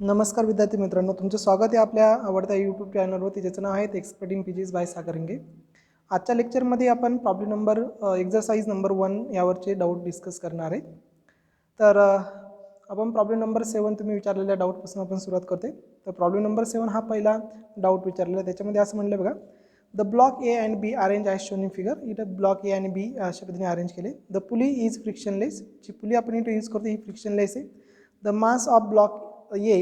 नमस्कार विद्यार्थी मित्रांनो, तुमचं स्वागत आहे आपल्या आवडत्या यूट्यूब चॅनलवरती, ज्याचं नाव आहे expert in physics by Sagarange. आजच्या लेक्चरमध्ये आपण प्रॉब्लेम नंबर एक्झरसाइज नंबर 1 यावरचे डाऊट डिस्कस करणार आहे. तर आपण प्रॉब्लेम नंबर 7 तुम्ही विचारलेल्या डाऊटपासून आपण सुरुवात करते. तर प्रॉब्लेम नंबर 7 हा पहिला डाऊट विचारलेला आहे. त्याच्यामध्ये असं म्हणलं बघा, the block A and B arrange as shown in figure. इथं ब्लॉक ए आणि बी अशा पद्धतीने अरेंज केले. The pulley is frictionless. जी पुली आपण इथं यूज करतो ही फ्रिक्शनलेस आहे. The mass of block A,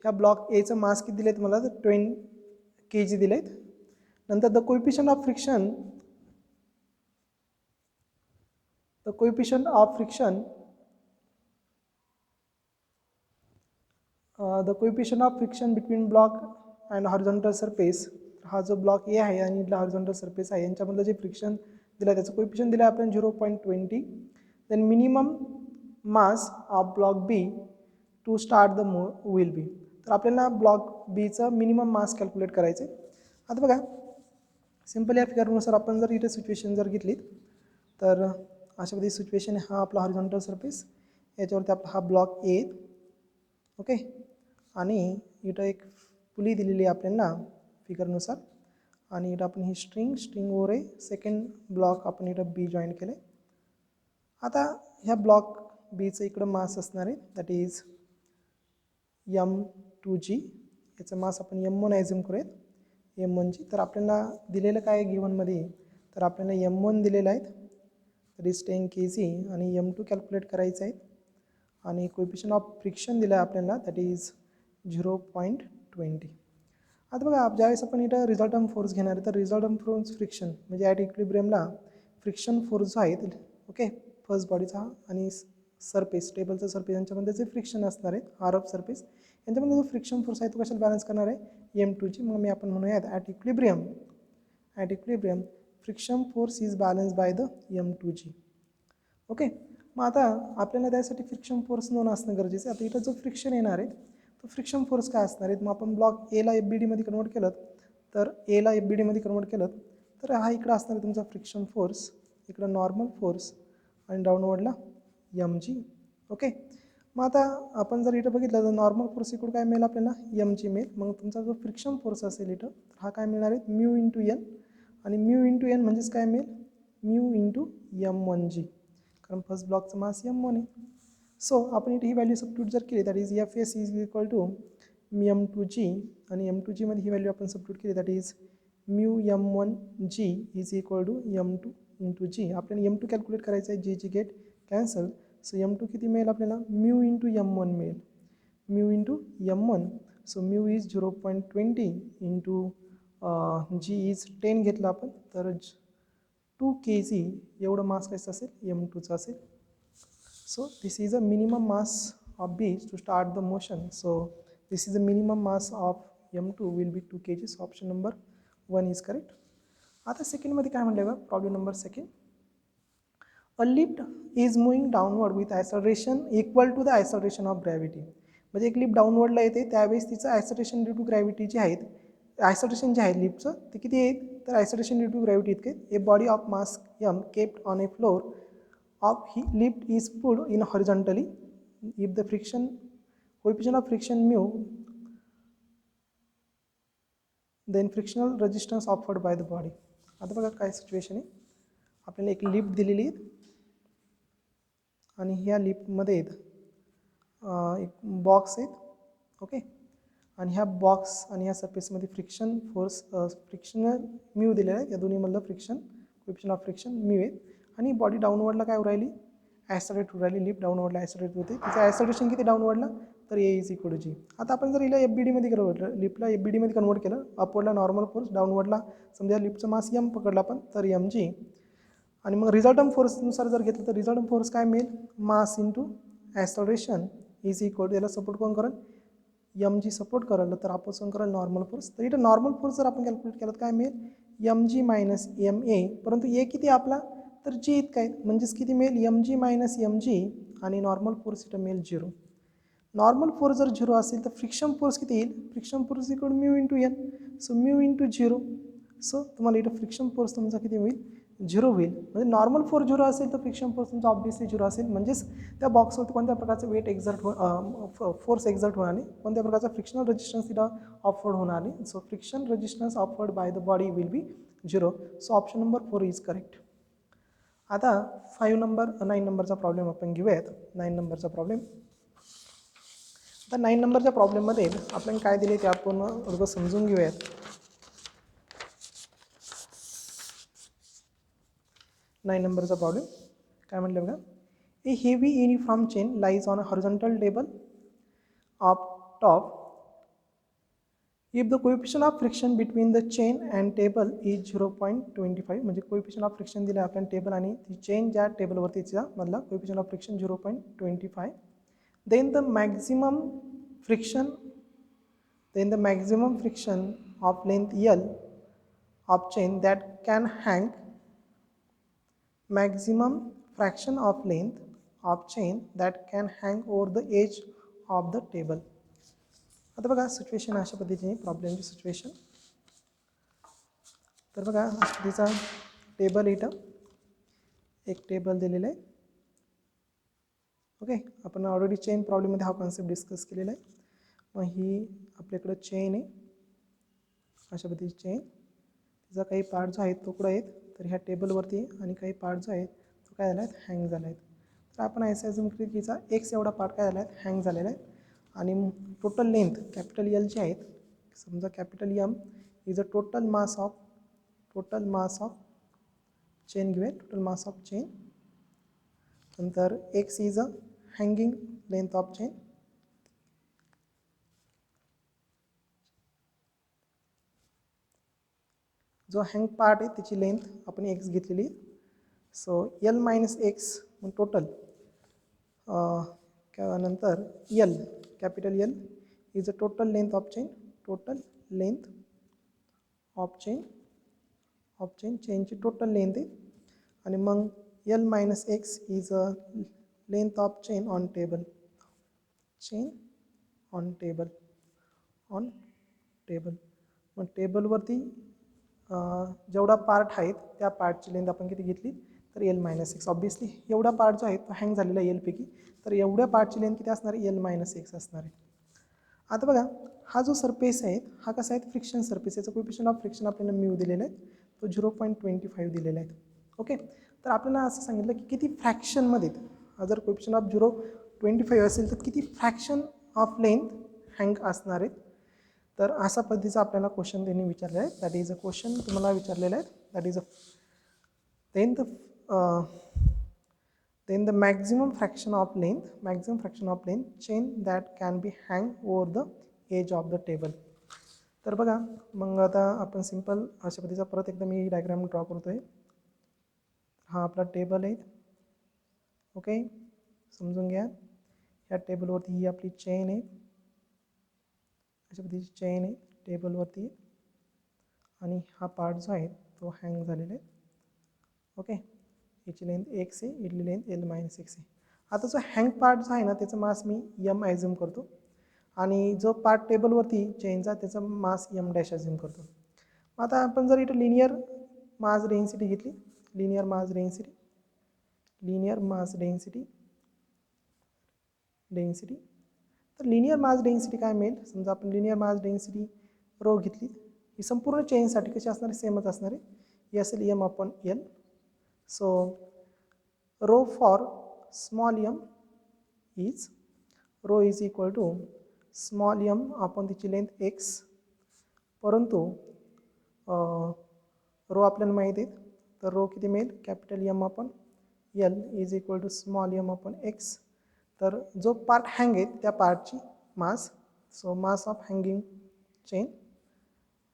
ह्या ब्लॉक एचं मास किती दिले तुम्हाला, तर 20 kg दिलेत. नंतर the coefficient of friction, the coefficient of friction the coefficient of friction between block and horizontal surface. हा जो ब्लॉक ए आहे आणि इथला हॉरिझॉन्टल सरफेस आहे यांच्यामधलं जे फ्रिक्शन दिलं आहे त्याचं कोएफिशियंट दिलं आहे आपण 0.20. Then minimum mass of block B to start the will be. तर आपल्याला ब्लॉक बीचं मिनिमम मास कॅल्क्युलेट करायचं आहे. आता बघा, सिम्पल या फिगरनुसार आपण जर इथे सिच्युएशन जर घेतलीत तर अशा पद्धती सिच्युएशन, हा आपला हॉरिझॉन्टल सरफेस, याच्यावरती आपला हा ब्लॉक ए, ओके, आणि इथं एक पुली दिलेली आहे आपल्याला फिगरनुसार, आणि इथं आपण ही स्ट्रिंगवर आहे सेकंड ब्लॉक आपण इथं बी जॉईन केले. आता ह्या ब्लॉक बीचं इकडं मास असणार आहे, दॅट इज M2G. याचं मास आपण M1 ॲझ्युम करूयात, M1G. तर आपल्याला दिलेलं काय आहे गिव्हनमध्ये, तर आपल्याला M1 दिलेलं आहे, दॅट इज 10 kg, आणि M2 कॅल्क्युलेट करायचं आहे, आणि कोएफिशियंट ऑफ फ्रिक्शन दिलं आहे आपल्याला, दॅट इज 0.20. आता बघा, ज्यावेळेस आपण इथं रिझल्टंट फोर्स घेणार आहे तर रिझल्टंट फोर्स फ्रिक्शन म्हणजे ॲट इक्विलिब्रियमला फ्रिक्शन फोर्स जो आहे, ओके, फर्स्ट बॉडीचा आणि सरफेस, टेबलचं सरफेस यांच्यामध्ये जे फ्रिक्शन असणार आहे, आर ऑफ सरफेस, यांच्यामध्ये जो फ्रिक्शन फोर्स आहे तो कशाला बॅलन्स करणार आहे, M2G. मग मी आपण म्हणूयात at equilibrium friction force is balance by the M2G. Okay, मग आता आपल्याला त्यासाठी फ्रिक्शन फोर्स नोन असणं गरजेचं आहे. आता इथं जो फ्रिक्शन येणार आहे तो फ्रिक्शन फोर्स काय असणार आहे, मग आपण ब्लॉक एला FBDमध्ये कन्वर्ट केलं, तर एला FBDमध्ये कन्वर्ट केलं तर हा इकडं असणार आहे तुमचा फ्रिक्शन फोर्स, इकडं नॉर्मल फोर्स, आणि डाऊनवर्डला MG. ओके, मग आता आपण जर इथं बघितलं तर नॉर्मल फोर्स इकडं काय मिळेल आपल्याला, MG मिळेल. मग तुमचा जो फ्रिक्शन फोर्स असेल इथं हा काय मिळणार आहे, म्यू इंटू एन, आणि म्यू इंटू एन म्हणजेच काय मिळेल, म्यू इंटू M1G, कारण फर्स्ट ब्लॉकचं मास M1 आहे. सो आपण इथे ही व्हॅल्यू सबस्टिट्यूट जर केली, that is FS is equal to M2G, आणि M2G मध्ये ही व्हॅल्यू आपण सबस्टिट्यूट केली, that is mu M1G is equal to M2 into G. आपल्याला M2 कॅल्क्युलेट करायचं आहे, G gate cancel. So M2 किती मिळेल आपल्याला, म्यू इंटू M1 मिळेल, mu into M1. So mu is 0.20 into G is 10 घेतलं आपण, तर 2 kg एवढं मास कसं असेल, M2चं असेल. So this is a minimum mass of B to start the motion. So this is the minimum mass of M2 will be 2 kg. So option number 1 is correct. आता second मध्ये काय म्हणलं बघा, problem number second. A lift is moving downward with acceleration equal to the acceleration of gravity. म्हणजे एक lift डाऊनवर्डला येते त्यावेळेस तिचं ॲक्सलरेशन ड्यू टू ग्रॅव्हिटी जे आहेत, ॲक्सलरेशन जे आहे लिफ्टचं ते किती आहे, तर ॲक्सलरेशन ड्यू टू ग्रॅव्हिटी इतके. A body of mass M kept on A floor of lift is pulled in horizontally if the friction coefficient of friction mu, then frictional resistance offered by the body. आता बघा काय situation आहे, आपल्याला एक lift दिलेली आहे आणि ह्या लिफ्टमध्ये एक बॉक्स आहेत, ओके, आणि ह्या बॉक्स आणि ह्या सरफेसमध्ये फ्रिक्शन फोर्स फ्रिक्शनल म्यू दिलेला आहे, या दोन्हीमधलं friction coefficient of friction mu आहे, आणि बॉडी डाऊनवर्डला काय राहिली, ॲक्सलरेट होऊ राहिली, लिफ्ट डाऊनवर्डला ॲक्सलरेट होते, तिचं ॲक्सलरेशन किती डाऊनवर्डला, तर ए इज इक्वल टू जी. आता आपण जर हिला FBDमध्ये कन्वर्ट, लिफ्टला FBDमध्ये कन्वर्ट केलं, अपवर्डला नॉर्मल फोर्स, डाऊनवर्डला समजा लिफ्टचं मास M पकडला आपण तर MG, आणि मग रिझल्टंट फोर्सनुसार जर घेतलं तर रिझल्टंट फोर्स काय मिळेल, mass into acceleration is equal to, याला सपोर्ट कोण करेल, MG सपोर्ट करेल, तर अपोजिशन करेल नॉर्मल फोर्स. तर इथं नॉर्मल फोर्स जर आपण कॅल्क्युलेट केलं तर काय मिळेल, MG मायनस MA, परंतु ए किती आपला, तर G इतका आहे, म्हणजेच किती मिळेल, MG मायनस MG, आणि नॉर्मल फोर्स इथं मिळेल 0. नॉर्मल फोर्स जर 0 असेल तर फ्रिक्शन फोर्स किती येईल, friction force equal mu into N. So mu into 0. So तुम्हाला इथं फ्रिक्शन फोर्स तुमचा किती होईल, झिरो होईल. म्हणजे नॉर्मल फोर झिरो असेल तर फ्रिक्शन फोर्स तुमचा ऑब्व्हियसली झिरो असेल, म्हणजेच त्या बॉक्सवरती कोणत्या प्रकारचं वेट एक्झर्ट फोर्स एक्झर्ट होणार नाही, कोणत्या प्रकारचा फ्रिक्शनल रेजिस्टन्स तिथं ऑफवर्ड होणार नाही. So friction resistance offered by the body will be zero. So option number 4 is correct. आता 9 नंबरचा प्रॉब्लेम आपण घेऊयात. 9 नंबरचा प्रॉब्लेम. आता 9 नंबरच्या प्रॉब्लेममध्ये आपण काय दिले ते आपण थोडं समजून घेऊयात. 9 नंबरचा प्रॉब्लेम काय म्हटलं बघा. A heavy uniform chain lies on a horizontal table of top. If the coefficient of friction between the chain and table is 0.25, म्हणजे कोएफिशियंट ऑफ फ्रिक्शन दिलं आपण टेबल आणि ती चेन ज्या टेबलवरती मधला coefficient of friction 0.25. then the maximum friction of length L of chain that can hang, maximum fraction of length of chain that can hang over the edge of the table. आता बघा situation अशा पद्धतीने प्रॉब्लेमची situation. तर बघा तिचा table इथं एक table दिलेलं आहे. ओके, आपण ऑलरेडी चेन प्रॉब्लेममध्ये हा कॉन्सेप्ट डिस्कस केलेला आहे. मग ही आपल्याकडं चेन आहे, अशा पद्धतीची चेन. तिचा काही पार्ट जो आहे तो कुठं आहेत तर ह्या टेबलवरती आहे आणि काही पार्ट जो आहे तो काय झाला आहे हँग झाला आहे. तर आपण असं अजून की तिचा एक्स एवढा पार्ट काय झाला आहे हँग झालेला आहे आणि total length capital L G आहेत. समजा capital M is a total mass of chain घेऊया, टोटल मास ऑफ चेन. नंतर X is a hanging length of chain. जो हँग पार्ट आहे त्याची लेंथ आपण एक्स घेतलेली. So L minus X total नंतर L capital L is a total length of chain, total length of चेनची total length आहे. आणि मग L minus X is a length of chain on table, मग टेबलवरती जेवढा पार्ट आहेत त्या पार्टची लेंथ आपण किती घेतली तर एल मायनस एक्स. ऑब्व्हियसली एवढा पार्ट जो आहे तो हँग झालेला आहे एलपैकी, तर एवढ्या पार्टची लेंथ किती असणार आहे एल मायनस एक्स असणार आहे. आता बघा हा जो सरफेस आहे हा कसा आहे फ्रिक्शन सरफेस, याचा कोएफिशियंट ऑफ फ्रिक्शन आपल्याला म्यू दिलेला आहे, तो 0.25 दिलेला आहे. ओके, तर आपल्याला असं सांगितलं की किती फ्रॅक्शनमध्ये जर कोएफिशियंट ऑफ 0.25 असेल तर किती फ्रॅक्शन ऑफ लेंथ हँग असणार आहेत. तर अशा पद्धतीचा आपल्याला क्वेश्चन त्यांनी विचारलेला आहे. दॅट इज अ क्वेश्चन तुम्हाला विचारलेला आहे. That is a then the maximum fraction of length chain that can be hang over the edge of the table. तर बघा मग आता आपण सिंपल अशा पद्धतीचा परत एकदा मी डायग्राम ड्रॉ करतोय. हा आपला टेबल आहे. ओके, समजून घ्या. या टेबलवरती ही आपली चेन आहे, अशा पद्धतीची चेन आहे टेबलवरती आणि हा पार्ट जो आहे तो हँग झालेला आहे. ओके, याची लेंथ एक्स आहे, इथली लेंथ एल मायनस एक्स आहे. आता जो हँग पार्ट जो आहे ना त्याचं मास मी यम ॲझ्युम करतो आणि जो पार्ट टेबलवरती चेनचा त्याचं मास यम डॅश ॲझ्युम करतो. आता आपण जर इथं लिनियर मास डेन्सिटी घेतली, लिनियर मास डेन्सिटी तर लिनियर मास डेन्सिटी काय मिळेल. समजा आपण लिनियर मास डेन्सिटी रो घेतली, ही संपूर्ण चेनसाठी कशी असणार आहे सेमच असणार आहे. ही असेल M upon L. So rho for small M is equal to small M upon तिची लेंथ एक्स. परंतु रो आपल्याला माहीत आहेत तर रो किती मिळेल capital M upon L is equal to small M upon X. तर जो पार्ट हँग आहे त्या पार्टची mass, so mass of hanging chain,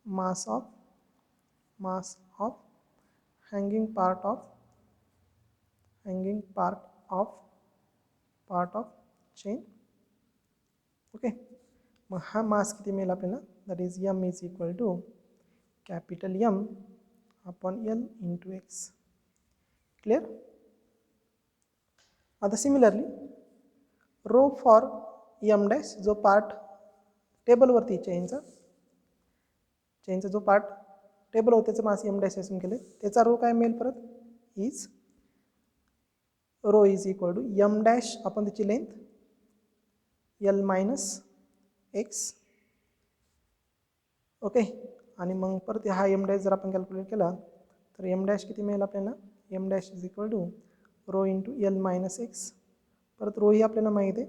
mass of hanging part of chain. Okay, मग हा मास किती मिळेल आपल्याला that is M is equal to capital M upon L into X. Clear. आता similarly rho for M dash, जो part टेबलवरती चेनचा जो पार्ट टेबलवर त्याचं मास एम डॅश असून केलं त्याचा रो काय मिळेल परत is rho is equal to M dash आपण त्याची length L minus X. Okay, आणि मग परत हा एम डॅश जर आपण कॅल्क्युलेट केला तर एम डॅश किती मिळेल आपल्याला, M dash is equal to rho into L minus X. परत रो ही आपल्याला माहीत आहे,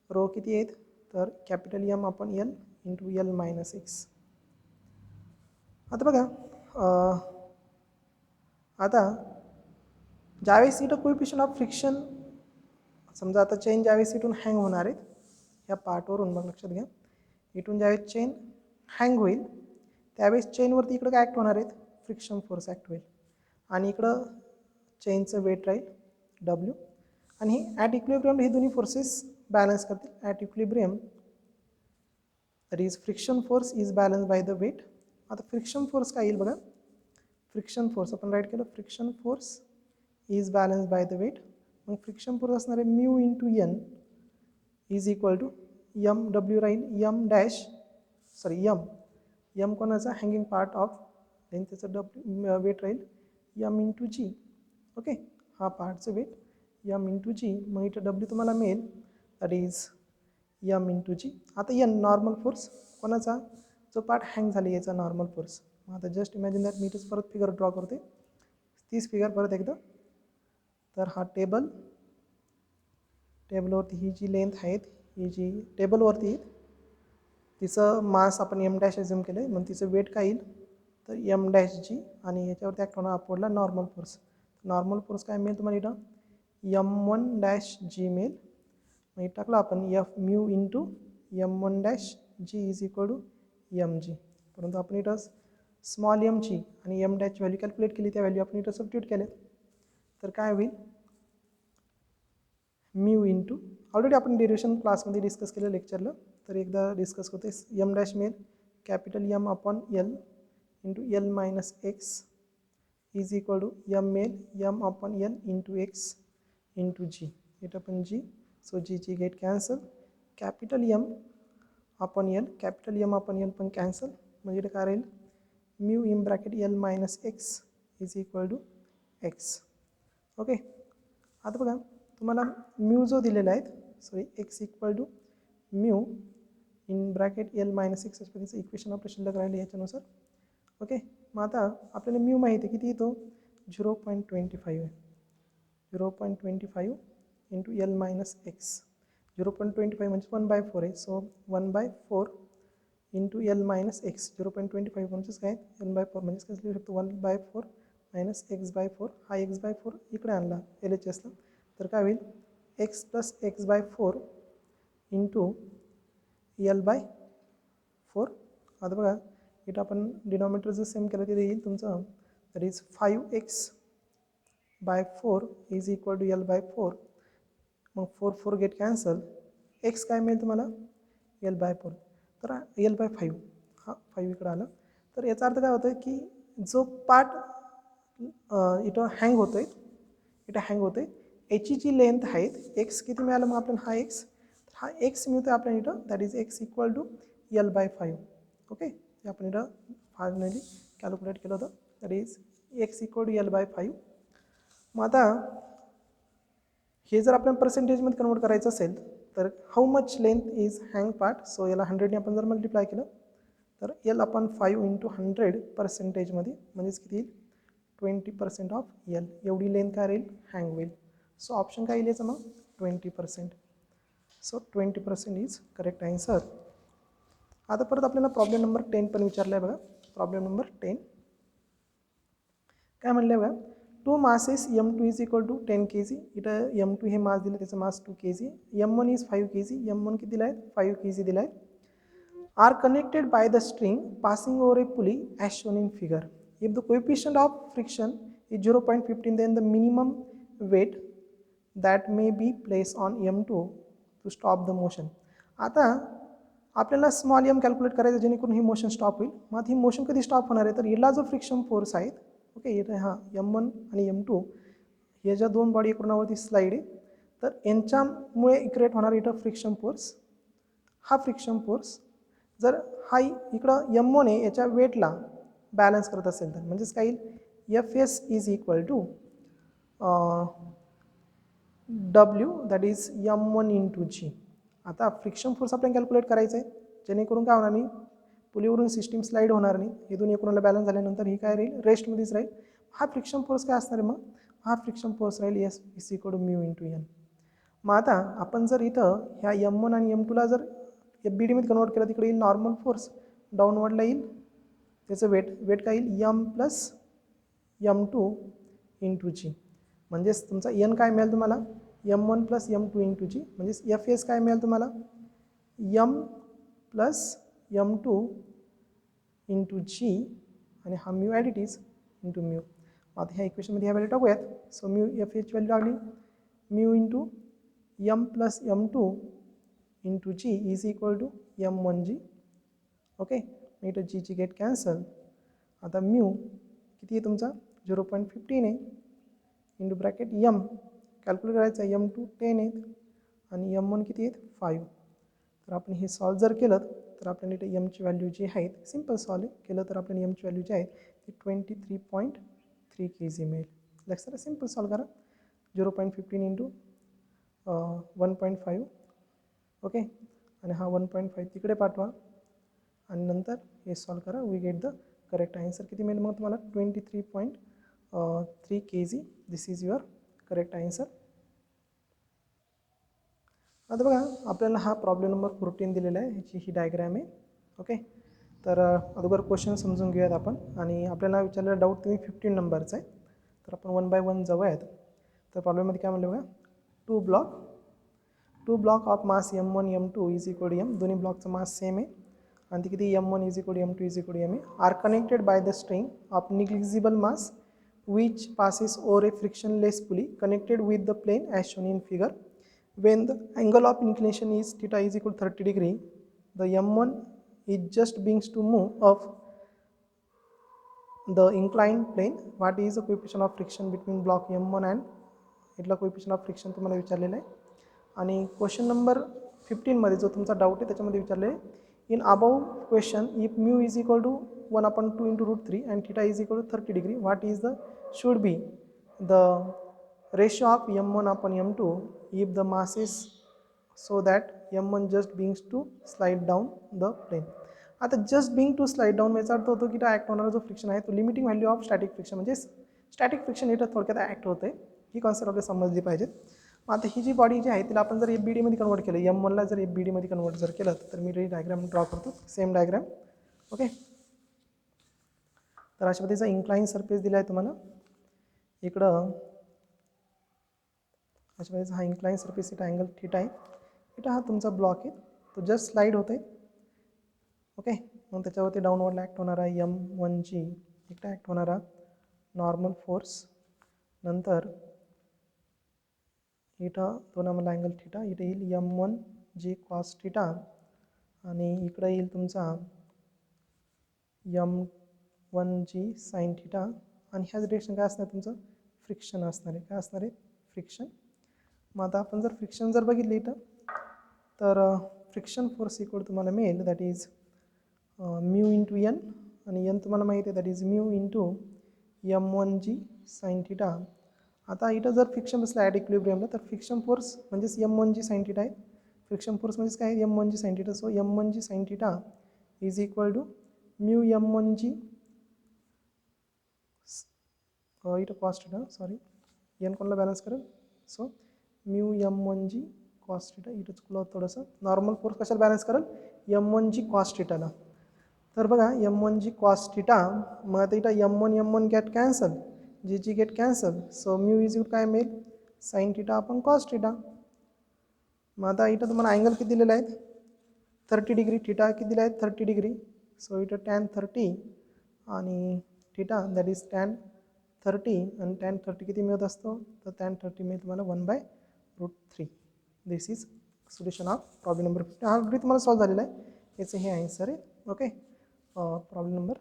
रो किती आहेत तर capital M upon L into L minus X. आता बघा आता ज्यावेळेस इथं कोएफिशियंट ऑफ फ्रिक्शन समजा आता चेन ज्यावेळेस इथून हँग होणार आहेत ह्या पार्टवरून, मग लक्षात घ्या इथून ज्यावेळेस चेन हँग होईल त्यावेळेस चेनवरती इकडं काय ॲक्ट होणार आहेत, फ्रिक्शन फोर्स ॲक्ट होईल आणि इकडं चेनचं वेट राहील डब्ल्यू आणि ॲट इक्विलिब्रियम हे दोन्ही फोर्सेस बॅलन्स करतील. At equilibrium that is friction force is balance by the weight. आता फ्रिक्शन फोर्स काय येईल बघा, फ्रिक्शन फोर्स आपण राईट केलं, friction force is balance by the weight. मग फ्रिक्शन फोर्स असणार आहे mu into N is equal to M W राहील यम डॅश सॉरी यम कोणाचा हँगिंग पार्ट ऑफ देन त्याचं डब्ल्यू वेट राहील यम इंटू जी. Okay, हा पार्टचं weight M into जी. मग इथं डब्ल्यू तुम्हाला मिळेल that is M into G. आता एन नॉर्मल फोर्स कोणाचा, जो पार्ट हँग झाले याचा नॉर्मल फोर्स. मग आता जस्ट इमॅजिन दॅट मी इथंच परत फिगर ड्रॉ करते, तीच फिगर परत एकदा. तर हा टेबलवरती ही जी लेंथ आहेत ही जी टेबलवरती आहेत तिचं मास आपण एम डॅश एज्युम केलं आहे, मग तिचं वेट काय येईल तर एम डॅश जी आणि याच्यावरती ॲक्ट होणार अपवर्डला नॉर्मल फोर्स. नॉर्मल फोर्स काय मिळेल तुम्हाला इथं यम वन डॅश जी मिळेल. मग इथं टाकलं आपण F mu into M one dash G is equal to M G. परंतु आपण इथं स्मॉल एमची आणि एम डॅशची व्हॅल्यू कॅल्क्युलेट केली, त्या व्हॅल्यू आपण इथं सबस्टिट्यूट केले तर काय होईल म्यू इंटू, ऑलरेडी आपण डेरिवेशन क्लासमध्ये डिस्कस केलं लेक्चरला, तर एकदा डिस्कस करते. एम डॅश मिळेल capital M upon L into L minus X is equal to M मिळेल M upon L into X into G. इथं पण G, so G get cancel. Capital M upon L, capital M upon L पण cancel. म्हणजे इथं काय राहील mu in bracket L minus X is equal to x. Okay, आता बघा तुम्हाला म्यू जो दिलेला आहे sorry X equal to mu in bracket L minus X अशा पद्धतीचं इक्वेशन आपलं शिल्लक राहिले ह्याच्यानुसार. ओके, मग आता आपल्याला म्यू माहिती आहे किती येतो 0.25 आहे, 0.25 इंटू एल मायनस एक्स. 0.25 म्हणजे 1/4 आहे, so 1/4 into L minus x. 0.25 म्हणजेच काय L/4 म्हणजेच काय लिहू शकतो 1/4 मायनस x/4. हा x/4 इकडे आणला LHSला तर काय होईल x plus x/4 into L/4. आता बघा इथं आपण डिनॉमिनेटर जर सेम केलं तिथे येईल तुमचं that is 5x/4 is equal to L/4. मग 4 गेट कॅन्सल. x काय मिळेल तुम्हाला L/4 तर L/5 हा 5 इकडं आलं. तर याचा अर्थ काय होतं की जो पार्ट इथं हँग होतोय याची जी लेंथ आहे एक्स किती मिळालं मग आपल्याला हा एक्स, हा एक्स मिळतो आपल्याला इथं that is X equal to L/5. Okay, ते आपण इथं फायनली कॅल्क्युलेट केलं होतं that is X equal to L/5. मग आता हे जर आपल्याला पर्सेंटेजमध्ये कन्वर्ट करायचं असेल तर how much length is hang part, so याला 100ने आपण जर मल्टिप्लाय केलं तर L/5 इंटू 100 पर्सेंटेजमध्ये म्हणजेच किती येईल 20% ऑफ एल एवढी लेंथ काय राहील हँग होईल. सो ऑप्शन काय येईल याचं मग 20%. So 20% is correct answer. आता परत आपल्याला प्रॉब्लेम नंबर 10 पण विचारला आहे बघा. प्रॉब्लेम नंबर 10 काय म्हणलं आहे बघा, 2 masses m2 is equal to 10 kg. इथं m2 हे मास दिलं त्याचं मास 2 kg. m1 is 5 kg. m1 किती दिला आहे 5 kg दिला आहे. Are connected by the string passing over a pulley as shown in figure. If the coefficient of friction is 0.15 then the minimum weight that may be placed on m2 to stop the motion. आता आपल्याला small M calculate करायचं जेणेकरून ही motion stop होईल. मग ही motion कधी stop होणार आहे तर याला जो फ्रिक्शन फोर्स आहे ओके इथं हा M1 आणि M2 हे ज्या दोन बॉडी कोणावरती स्लाईड आहे तर यांच्यामुळे क्रिएट होणार इथं फ्रिक्शन फोर्स. हा फ्रिक्शन फोर्स जर हा इकडं M1 आहे याच्या वेटला बॅलन्स करत असेल तर म्हणजेच काय येईल Fs is equal to W that is M1 into G. आता फ्रिक्शन फोर्स आपल्याला कॅल्क्युलेट करायचं आहे, जेणेकरून काय होणार नाही, पुलीवरून सिस्टीम स्लाईड होणार नाही. हे दोन्ही एकूणाला बॅलन्स झाल्यानंतर ही काय राहील, रेस्टमध्येच राहील. हा फ्रिक्शन फोर्स काय असणार आहे मग, हा फ्रिक्शन फोर्स राहील S is equal to mu into N. मग आता आपण जर इथं ह्या M1 आणि M2ला जर FBD मध्ये कन्वर्ट केलं, तिकडे येईल नॉर्मल फोर्स, डाऊनवर्डला येईल त्याचं वेट काय येईल, M प्लस M2 इंटू जी. म्हणजेच तुमचा एन काय मिळेल तुम्हाला, M1 प्लस M2 इंटू जी. म्हणजेच एस काय मिळेल तुम्हाला, M plus M2 into G, आणि हा mu at it is into mu. आता ह्या इक्वेशनमध्ये ह्या व्हॅल्यू टाकूयात. सो म्यू ची व्हॅल्यू लागली mu into M plus M2 into G is equal to M1G. Okay, इथं जीची गेट कॅन्सल. आता म्यू किती आहे तुमचा, 0.15 आहे, इंटू ब्रॅकेट M कॅल्क्युलेट करायचं आहे, M2 10 आहेत आणि M1 किती आहेत 5. तर आपण हे सॉल्व जर केलं तर आपल्याला इथे एमची व्हॅल्यू जी आहेत, सिम्पल सॉल्व केलं तर आपल्याला एमची व्हॅल्यू जी आहे ती 23.3 kg मिळेल. लक्षात, सिम्पल सॉल्व करा, 0.15 इंटू 1.5. ओके, आणि हा 1.5 तिकडे पाठवा आणि नंतर हे सॉल्व करा. We get the correct answer. किती मिळेल मग तुम्हाला, 23.3 kg. This is your correct answer. आता बघा, आपल्याला हा प्रॉब्लेम नंबर 14 दिलेला आहे, ह्याची ही डायग्रॅम आहे. ओके, तर अगोदर क्वेश्चन समजून घेऊयात आपण. आणि आपल्याला विचारलेला डाऊट तुम्ही 15 नंबरचा आहे, तर आपण 1 बाय 1 जाऊयात. तर प्रॉब्लेममध्ये काय म्हणलं बघा, two block of mass M1 M2 is equal to M. दोन्ही ब्लॉकचं मास सेम आहे आणि ती किती, M1 is equal to M2 is equal to M आहे. Are connected by the string of negligible mass which passes over a frictionless pulley connected with the plane as shown in figure. When the angle of inclination is theta is equal to 30 degree, the M1 is just begins to move of the inclined plane. What is the coefficient of friction between block M1 and इथला coefficient of friction तुम्हाला विचारलेलं आहे. आणि question number 15मध्ये जो तुमचा doubt आहे त्याच्यामध्ये विचारले आहे, in above question if mu is equal to 1/2 into √3 and theta is equal to 30 degree, what is the should be the ratio of M1 upon M2 if the masses so that M1 just begins to slide down the plane. आता just बिंग to slide down याचा अर्थ होतो की act होणारा जो friction आहे तो limiting value of static friction, म्हणजे स्टॅटिक फ्रिक्शन इथं थोडक्यात ॲक्ट होते. ही कॉन्सेप्ट आपल्याला समजली पाहिजे. आता ही जी बॉडी जी आहे तिला आपण जर FBD मध्ये कन्वर्ट केलं, M1ला जर FBD मध्ये कन्वर्ट जर केलं तर मी डायग्राम ड्रॉ करतो, सेम डायग्राम. ओके, तर अशा पद्धतीचा इन्क्लाइन सरफेस दिला आहे तुम्हाला इकडं. अशा पद्धतीचा हा इन्क्लाइन सरफेस, इथं अँगल थिटा आहे, इथं हा तुमचा ब्लॉक आहे, तो जस्ट स्लाइड होत आहे. ओके, मग त्याच्यावरती डाऊनवर्डला ॲक्ट होणारा M1G, इकडे ॲक्ट होणारा नॉर्मल फोर्स, नंतर इथं तो आम्हाला अँगल थिटा, इथे येईल M1G कॉस थिटा, आणि इकडे येईल तुमचा M1G साइन थिटा. आणि ह्याच डिरेक्शन काय असणार तुमचं, फ्रिक्शन असणार आहे. काय असणार आहे, फ्रिक्शन. मग आता आपण जर फ्रिक्शन जर बघितली इथं, तर फ्रिक्शन फोर्स इक्वल तुम्हाला मिळेल that is mu into N, आणि एन तुम्हाला माहिती आहे that is mu into M1G sine theta. आता इथं जर फ्रिक्शन बसलं ॲट इक्विलिब्रियमला तर फ्रिक्शन फोर्स म्हणजेच M1G साइन थिटा आहे. फ्रिक्शन फोर्स म्हणजेच काय, M1G sine theta. So M1G sine theta is equal to mu M1G, इथं कॉस थिटा, सॉरी एन कोणला बॅलन्स करेल, so mu M1G cos theta. इथं चुकलं थोडंसं, नॉर्मल फोर्स कशाला बॅलन्स करेल, M1G कॉस थिटाला. तर बघा M1G कॉस थिटा, मग आता इथं M1 get cancel, G get cancel, so mu is काय मिळेल, साइन थिटा आपण कॉस थिटा. मग आता इथं तुम्हाला अँगल किती दिलेले आहेत, 30 डिग्री, थिटा किती दिले आहेत 30 डिग्री. सो इथं tan 30 आणि थिटा दॅट इज tan 30, आणि tan 30 किती मिळत असतो, तर tan 30 मिळेल तुम्हाला 1/√3. This is solution of problem number 15. हा ऑलरेडी तुम्हाला सॉल्व झालेला आहे, याचं हे आन्सर आहे. Okay, problem number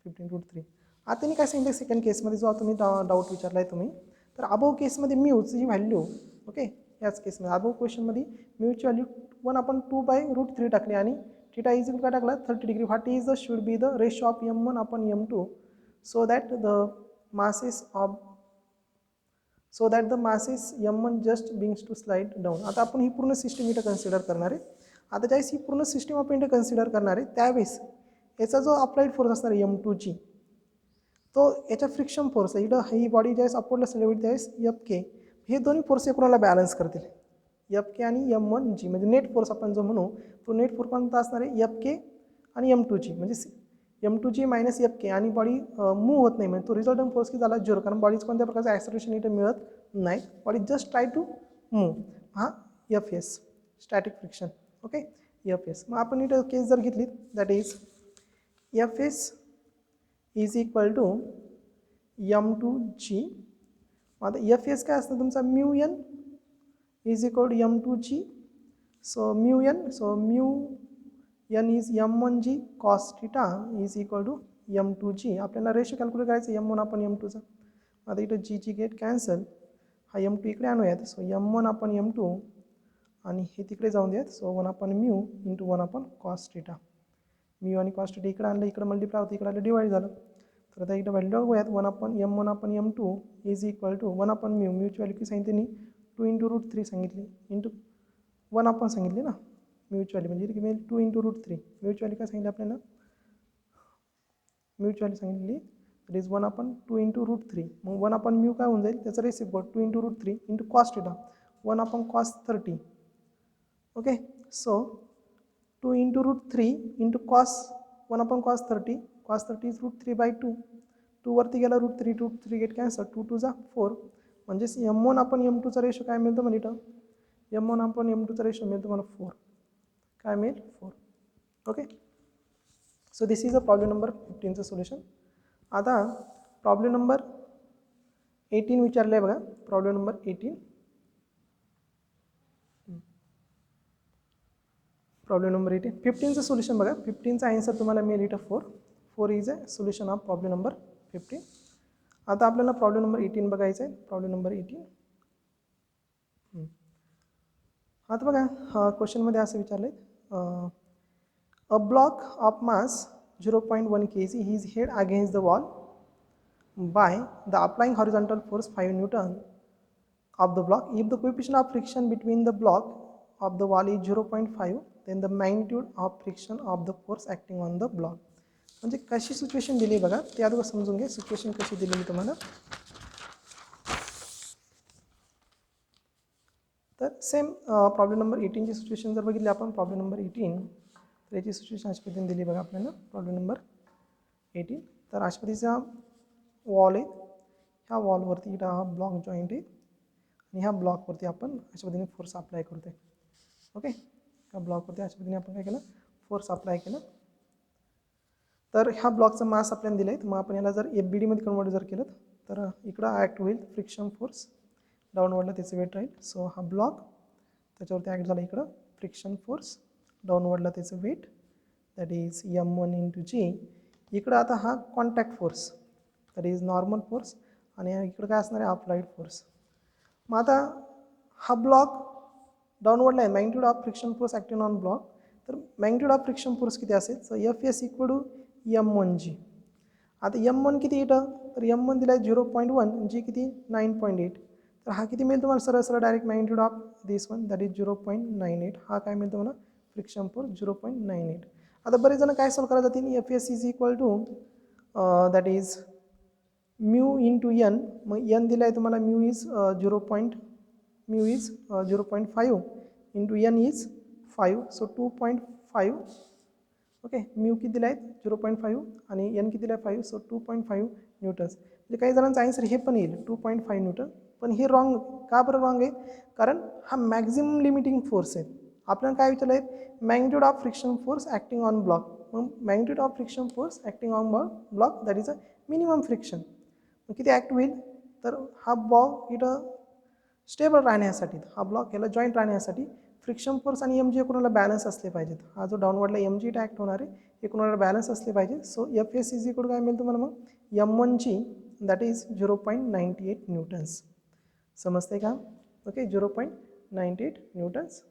15√3. आता त्यांनी काय सांगितलं सेकंड केसमध्ये, जो तुम्ही डाऊट विचारला आहे तुम्ही, तर अबोव केसमध्ये म्यूची व्हॅल्यू, ओके याच केसमध्ये अबोव क्वेश्चनमध्ये म्यूची व्हॅल्यू 1/2/√3 टाकली आणि थिटा इज काय टाकला 30 degree. What is the should be the ratio of M1 upon M2 so that the masses of so that the masses M1 just begins to slide down. आता आपण ही पूर्ण system इथं consider करणार आहे. आता ज्यावेळेस ही पूर्ण सिस्टम आपण इथं कन्सिडर करणार आहे त्यावेळेस याचा जो अप्लाइड फोर्स असणार आहे M2G तो याच्या फ्रिक्शन फोर्स आहे. इथं ही बॉडी ज्यावेळेस अपवर्डला सलेविट त्यावेळेस Fk हे दोन्ही फोर्स एकूणाला बॅलन्स करतील. Fk आणि M1G म्हणजे नेट फोर्स आपण जो म्हणू तो नेट फोर्स कोणता असणार आहे Fk आणि M2G म्हणजे M2G मायनस Fk आणि बॉडी मूव्ह होत नाही म्हणजे तो रिझल्टंट फोर्स की झाला 0 कारण बॉडीज कोणत्या प्रकारचं ॲक्सलरेशन इथे मिळत नाही. Body just try to move. हा Fs static friction. Okay Fs. मग आपण इथं केस जर घेतली that is Fs is equal to M2G. आता Fs काय असतं तुमचा μn is equal to M2G. So μn so n is M1G cos theta is equal to M2G. आपल्याला रेशो कॅल्क्युलेट करायचं M1 आपण M2चा. आता इथं G गेट कॅन्सल. हा M2 इकडे आणूयात. सो M1 आपण M2 आणि हे तिकडे जाऊन द्यात. सो 1 आपण म्यू इंटू 1 आपण कॉस थिटा. म्यू आणि कॉस थिटा इकडे आणलं इकडे मल्टिप्लाय होतं इकडे आलं डिवाइड झालं. तर आता इकडे व्हॅल्यू बघूयात 1 आपण M2 इज इक्वल टू 1 आपण म्यूची व्हॅल्यू किती सांगितली त्यांनी 2 इंटू रूट 3 सांगितली इंटू 1 आपण सांगितली ना म्यूची व्हॅल्यू म्हणजे 2 इंटू रूट 3. म्यूची व्हॅल्यू काय सांगितली आपल्याला म्यूची व्हॅल्यू सांगितली दॅट इज 1 आपण 2 इंटू रूट 3. मग 1 आपण म्यू काय होऊन जाईल त्याचा reciprocal 2 into root 3 into cos theta 1 आपण cos 30. Okay so 2 into root 3 into cos 1 आपण कॉस 30 इज रूट 3/2. 2 वरती गेला रूट 3 गेट कॅन्सल 2 2 जा 4 म्हणजेच M1 आपण M2चा रेशो काय मिळतो म्हणजे इथं M1 आपण M2चा रेशो मिळतो मला 4 काय मिळेल 4. Okay so this is a problem number 15चं सोल्युशन. आता प्रॉब्लेम नंबर 18 विचारलं आहे बघा. प्रॉब्लेम नंबर 18 प्रॉब्लेम नंबर 18 15चं सोल्युशन बघा. 15चा आन्सर तुम्हाला मिळेल इथं 4 is a solution of problem number 15. आता आपल्याला प्रॉब्लेम नंबर 18 बघायचं आहे. प्रॉब्लेम नंबर 18 आता बघा क्वेश्चनमध्ये असं विचारलं आहे a block of mass 0.1 kg is held against the wall by the applying horizontal force 5 Newton of the block. If the coefficient of friction between the block of the wall is 0.5 then the magnitude of friction of the force acting on the block. म्हणजे कशी situation दिली बघा ते अगोदर समजून घ्या. Situation कशी दिली मी तुम्हाला. तर सेम प्रॉब्लेम नंबर 18ची सिच्युएशन जर बघितली आपण प्रॉब्लेम नंबर 18 तर याची सिच्युएशन अशा पद्धतीने दिली बघा आपल्याला. प्रॉब्लेम नंबर 18 तर अशा पद्धतीचा वॉल आहे. ह्या वॉलवरती इथं हा ब्लॉक जॉईंट आहे आणि ह्या ब्लॉकवरती आपण अशा पद्धतीने फोर्स अप्लाय करतो आहे. ओके ह्या ब्लॉकवरती अशा पद्धतीने आपण काय केलं फोर्स अप्लाय केलं. तर ह्या ब्लॉकचं मास आपल्याला दिलं आहे. मग आपण याला जर FBD मध्ये कन्वर्ट जर केलं तर इकडं ॲक्ट होईल फ्रिक्शन फोर्स डाऊनवर्डला त्याचं वेट राहील. सो हा ब्लॉक त्याच्यावरती ॲक्ट झाला इकडं फ्रिक्शन फोर्स डाऊनवर्डला त्याचं weight that is M1 into G. इकडं आता हा contact force that is normal force आणि इकडं काय असणार आहे अप्लाइड फोर्स. मग आता हा ब्लॉक डाऊनवर्डला आहे magnitude of friction force acting on block. तर मॅग्निट्यूड ऑफ फ्रिक्शन फोर्स किती असेल so Fs equal to M1G. आता M1 किती इथं तर M1 दिला आहे 0.1 G किती 9.8. तर हा किती मिळेल तुम्हाला सरळ सरळ direct magnitude of this one that is 0.98. हा काय मिळतो मला फ्रिक्शन फोर्स 0.98. आता बरेच जण काय सॉल्व करायला जातील Fs is equal to that is mu into n. मग n दिला आहे तुम्हाला mu is 0.5 into n is 5 so 2.5. Okay mu किती दिला आहे 0.5 आणि n किती दिला आहे 5 सो 2.5 न्यूटन्स. म्हणजे काही जणांचं आन्सर हे पण येईल 2.5 न्यूटन. पण हे रॉंग का बरं रॉंग आहे कारण हा मॅक्झिमम लिमिटिंग फोर्स आहे. आपल्याला काय विचारलं आहे magnitude of friction force acting on block. मग magnitude of friction force acting on block that is a minimum friction. मग किती ॲक्ट होईल तर हा ब्लॉक इथं स्टेबल राहण्यासाठी हा ब्लॉक याला जॉईंट राहण्यासाठी फ्रिक्शन फोर्स आणि MG कोणाला बॅलन्स असले पाहिजेत. हा जो डाऊनवर्डला MG ॲक्ट होणार आहे हे कोणाला बॅलन्स असले पाहिजे. सो Fs इज इक्वल काय मिळेल तुम्हाला मग M1G दॅट इज 0.98 न्यूटन्स. समजते का ओके 0.98 न्यूटन्स.